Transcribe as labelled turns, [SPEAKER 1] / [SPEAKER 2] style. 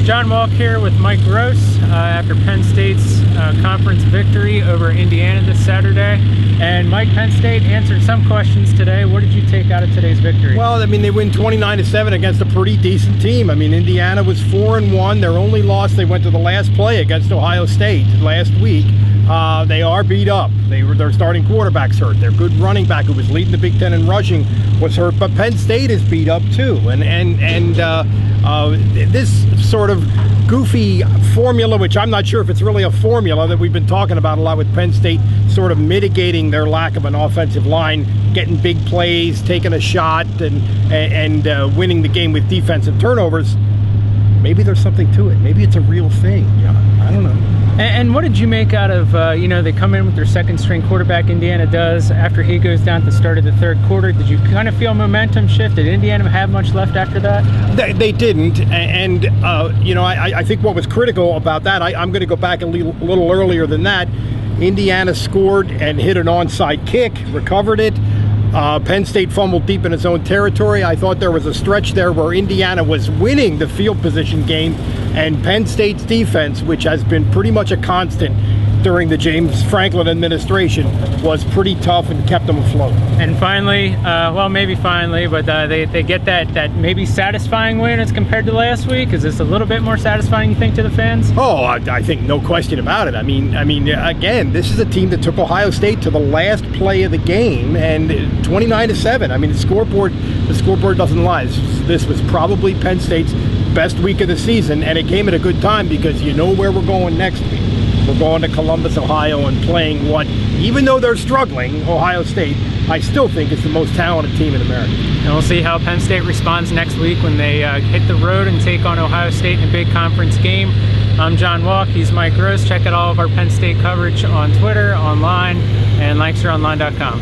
[SPEAKER 1] John Walk here with Mike Gross after Penn State's conference victory over Indiana this Saturday. And Mike, Penn State answered some questions today. What did you take out of today's victory?
[SPEAKER 2] Well, I mean, they win 29-7 against a pretty decent team. I mean, Indiana was 4-1. Their only loss, they went to the last play against Ohio State last week. They are beat up. Their starting quarterback's hurt. Their good running back, who was leading the Big Ten in rushing, was hurt. But Penn State is beat up too. And this sort of goofy formula, which I'm not sure if it's really a formula that we've been talking about a lot with Penn State, sort of mitigating their lack of an offensive line, getting big plays, taking a shot, and winning the game with defensive turnovers. Maybe there's something to it. Maybe it's a real thing. Yeah, I don't know.
[SPEAKER 1] And what did you make out of, they come in with their second string quarterback, Indiana does, after he goes down at the start of the third quarter? Did you kind of feel momentum shift? Did Indiana have much left after that?
[SPEAKER 2] They didn't. And I think what was critical about that, I'm going to go back a little earlier than that. Indiana scored and hit an onside kick, recovered it. Penn State fumbled deep in its own territory. I thought there was a stretch there where Indiana was winning the field position game, and Penn State's defense, which has been pretty much a constant during the James Franklin administration, was pretty tough and kept them afloat.
[SPEAKER 1] And finally, maybe finally, but they get that maybe satisfying win as compared to last week. Is this a little bit more satisfying, you think, to the fans?
[SPEAKER 2] Oh, I think no question about it. I mean, again, this is a team that took Ohio State to the last play of the game, and 29-7. I mean, the scoreboard doesn't lie. This was probably Penn State's best week of the season, and it came at a good time because you know where we're going next week. We're going to Columbus, Ohio, and playing what, even though they're struggling, Ohio State, I still think is the most talented team in America.
[SPEAKER 1] And we'll see how Penn State responds next week when they hit the road and take on Ohio State in a big conference game. I'm John Walk. He's Mike Gross. Check out all of our Penn State coverage on Twitter, online, and LancasterOnline.com.